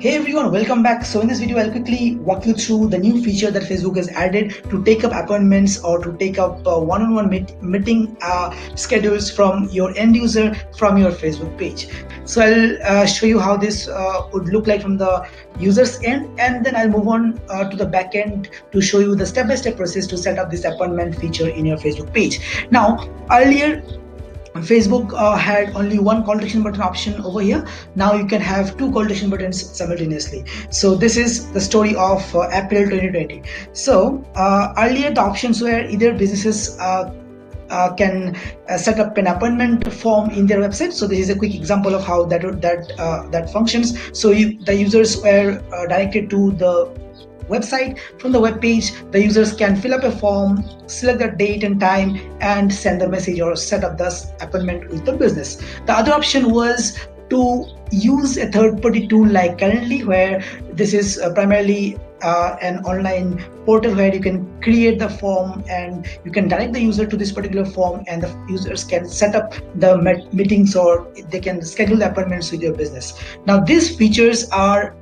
Hey everyone, welcome back. So in this video, I'll quickly walk you through the new feature that Facebook has added to take up appointments or to take up one-on-one meeting schedules from your end user from your Facebook page. So I'll show you how this would look like from the user's end, and then I'll move on to the back end to show you the step-by-step process to set up this appointment feature in your Facebook page. Now, earlier Facebook had only one call to action button option over here. Now you can have two call to action buttons simultaneously. So this is the story of April 2020. So earlier the options were either businesses can set up an appointment form in their website. So this is a quick example of how that functions. So the users were directed to the website. From the web page, the users can fill up a form, select the date and time, and send the message or set up the appointment with the business. The other option was to use a third-party tool like Calendly, where this is primarily an online portal where you can create the form and you can direct the user to this particular form, and the users can set up the meetings or they can schedule the appointments with your business. Now, these features are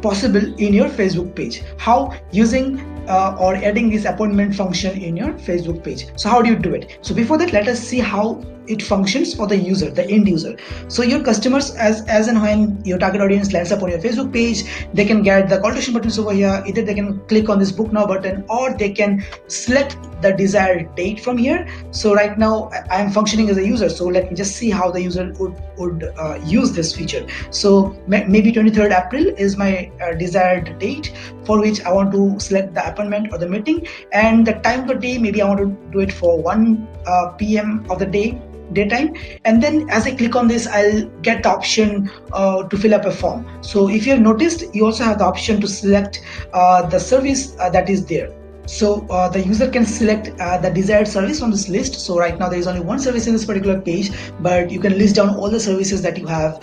possible in your Facebook page. How? Using or adding this appointment function in your Facebook page. So how do you do it? So before that, let us see how it functions for the user, the end user. So your customers, as and when your target audience lands up on your Facebook page, they can get the call to action buttons over here. Either they can click on this book now button, or they can select the desired date from here. So right now I am functioning as a user, so let me just see how the user would use this feature. So maybe 23rd April is my desired date for which I want to select the appointment or the meeting, and the time of the day, maybe I want to do it for 1 p.m. of the daytime. And then as I click on this, I'll get the option to fill up a form. So if you have noticed, you also have the option to select the service that is there. So the user can select the desired service from this list. So right now there is only one service in this particular page, but you can list down all the services that you have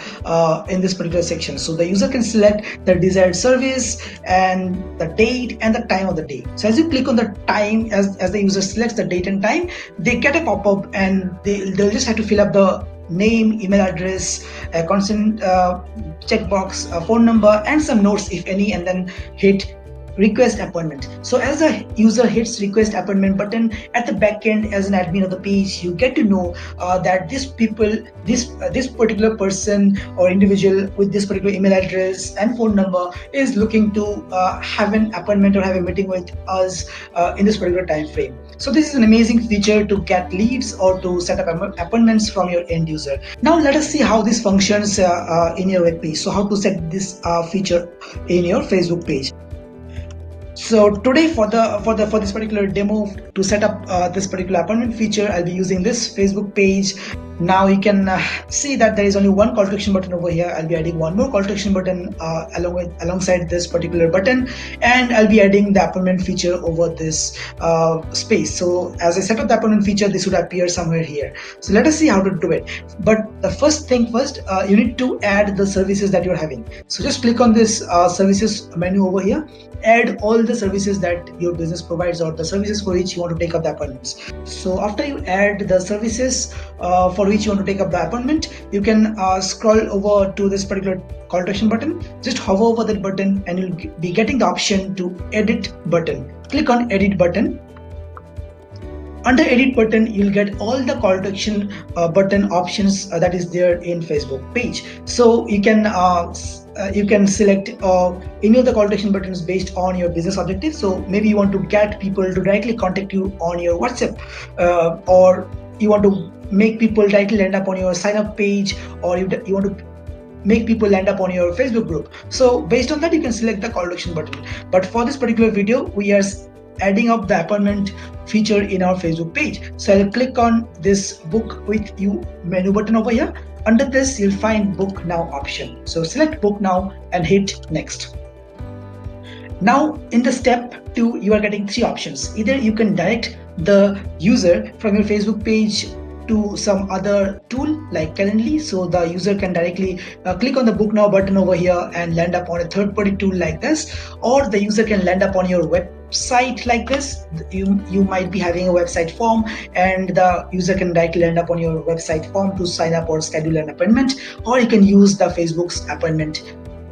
in this particular section. So the user can select the desired service and the date and the time of the day. So as you click on the time, as the user selects the date and time, they get a pop-up and they'll just have to fill up the name, email address, a consent checkbox, a phone number, and some notes if any, and then hit request appointment. So as the user hits request appointment button, at the back end, as an admin of the page, you get to know that this particular person or individual with this particular email address and phone number is looking to have an appointment or have a meeting with us in this particular time frame. So this is an amazing feature to get leads or to set up appointments from your end user. Now let us see how this functions in your web page. So how to set this feature in your Facebook page. So today for this particular demo to set up this particular appointment feature, I'll be using this Facebook page. Now you can see that there is only one call to action button over here. I'll be adding one more call to action button alongside this particular button, and I'll be adding the appointment feature over this space. So as I set up the appointment feature, this would appear somewhere here. So let us see how to do it. But the first, you need to add the services that you're having. So just click on this services menu over here. Add all the services that your business provides or the services for which you want to take up the appointments. So after you add the services for which you want to take up the appointment, you can scroll over to this particular call to action button. Just hover over that button and you'll be getting the option to edit button. Click on edit button. Under edit button, you'll get all the call to action button options that is there in Facebook page. So you can select any of the call to action buttons based on your business objective. So maybe you want to get people to directly contact you on your WhatsApp, or you want to make people directly land up on your sign up page, or you want to make people land up on your Facebook group. So based on that, you can select the call to action button. But for this particular video, we are adding up the appointment feature in our Facebook page. So I'll click on this book with you menu button over here. Under this, you'll find book now option. So select book now and hit next. Now in the step 2, you are getting 3 options. Either you can direct the user from your Facebook page to some other tool like Calendly, so the user can directly click on the book now button over here and land up on a third-party tool like this, or the user can land up on your website like this. You might be having a website form and the user can directly land up on your website form to sign up or schedule an appointment, or you can use the Facebook's appointment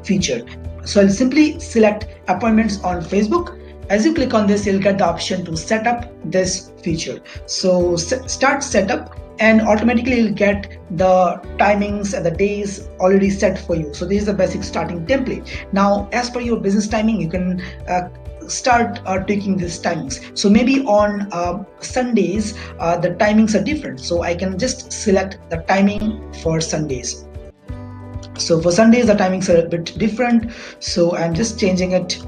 feature. So I'll simply select appointments on Facebook. As you click on this, you'll get the option to set up this feature. So start setup, and automatically you'll get the timings and the days already set for you. So this is the basic starting template. Now, as per your business timing, you can start taking these timings. So maybe on Sundays the timings are different, so I can just select the timing for Sundays. So for Sundays the timings are a bit different, so I'm just changing it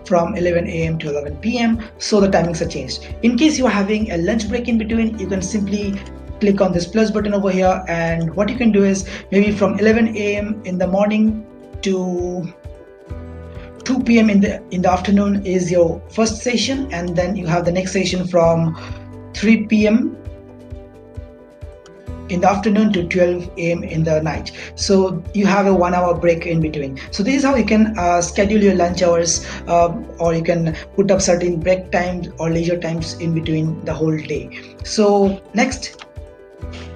from 11 a.m. to 11 p.m. so the timings are changed. In case you are having a lunch break in between, you can simply click on this plus button over here, and what you can do is maybe from 11 a.m. in the morning to 2 p.m. in the afternoon is your first session, and then you have the next session from 3 p.m. in the afternoon to 12 a.m. in the night. So you have a 1 hour break in between. So this is how you can schedule your lunch hours, or you can put up certain break times or leisure times in between the whole day. So next,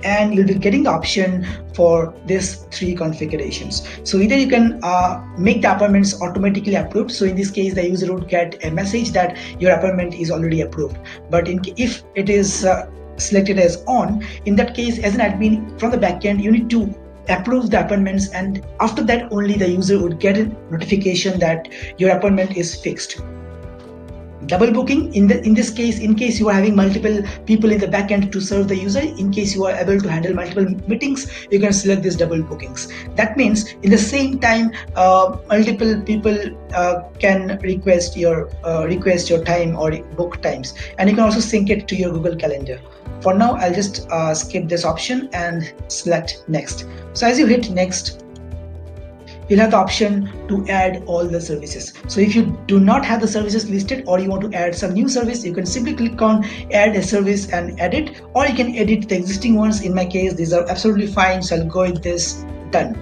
and you'll be getting the option for these 3 configurations. So either you can make the appointments automatically approved. So in this case, the user would get a message that your appointment is already approved. But if it is selected as on, in that case, as an admin from the backend, you need to approve the appointments, and after that only the user would get a notification that your appointment is fixed. Double booking, in this case, in case you are having multiple people in the backend to serve the user, in case you are able to handle multiple meetings, you can select these double bookings. That means in the same time multiple people can request your time or book times, and you can also sync it to your Google Calendar. For now, I'll just skip this option and select next. So as you hit next, you'll have the option to add all the services. So if you do not have the services listed, or you want to add some new service, you can simply click on add a service and add it, or you can edit the existing ones. In my case, these are absolutely fine, so I'll go with this done.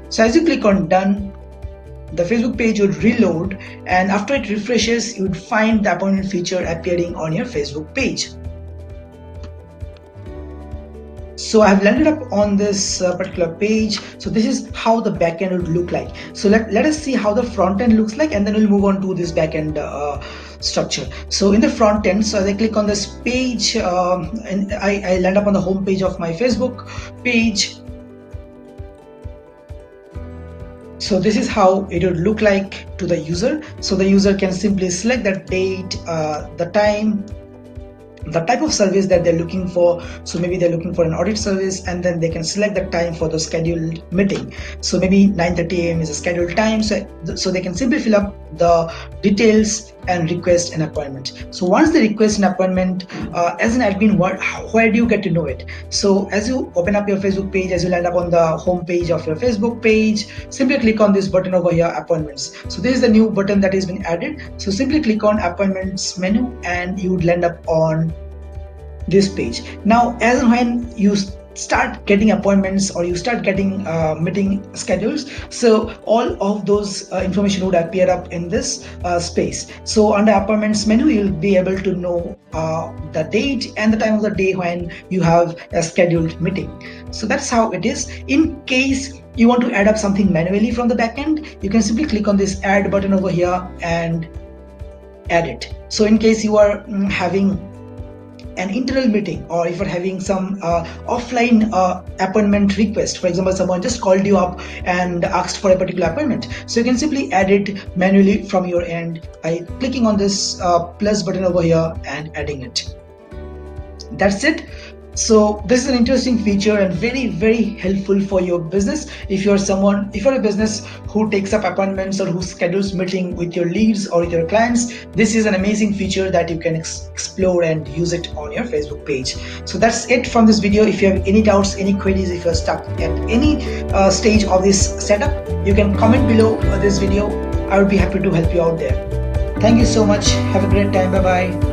So as you click on done, the Facebook page would reload, and after it refreshes, you would find the appointment feature appearing on your Facebook page. So I have landed up on this particular page. So this is how the backend would look like. So let us see how the front end looks like, and then we'll move on to this backend structure. So in the front end, so as I click on this page, and I land up on the home page of my Facebook page. So this is how it would look like to the user. So the user can simply select the date, the time, the type of service that they're looking for. So maybe they're looking for an audit service, and then they can select the time for the scheduled meeting. So maybe 9:30 a.m. is a scheduled time, so they can simply fill up the details and request an appointment. So once they request an appointment, as an admin, where do you get to know it? So as you open up your Facebook page, as you land up on the home page of your Facebook page, simply click on this button over here, appointments. So this is the new button that has been added. So simply click on appointments menu, and you would land up on this page. Now, as and when you start getting appointments, or you start getting meeting schedules, so all of those information would appear up in this space. So under appointments menu, you'll be able to know the date and the time of the day when you have a scheduled meeting. So that's how it is. In case you want to add up something manually from the backend, you can simply click on this add button over here and add it. So in case you are having an internal meeting, or if you're having some offline appointment request, for example, someone just called you up and asked for a particular appointment, so you can simply add it manually from your end by clicking on this plus button over here and adding it. That's it. So this is an interesting feature and very, very helpful for your business. If you're a business who takes up appointments or who schedules meeting with your leads or with your clients, this is an amazing feature that you can explore and use it on your Facebook page. So that's it from this video. If you have any doubts, any queries, if you're stuck at any stage of this setup, you can comment below this video. I would be happy to help you out there. Thank you so much. Have a great time. Bye bye.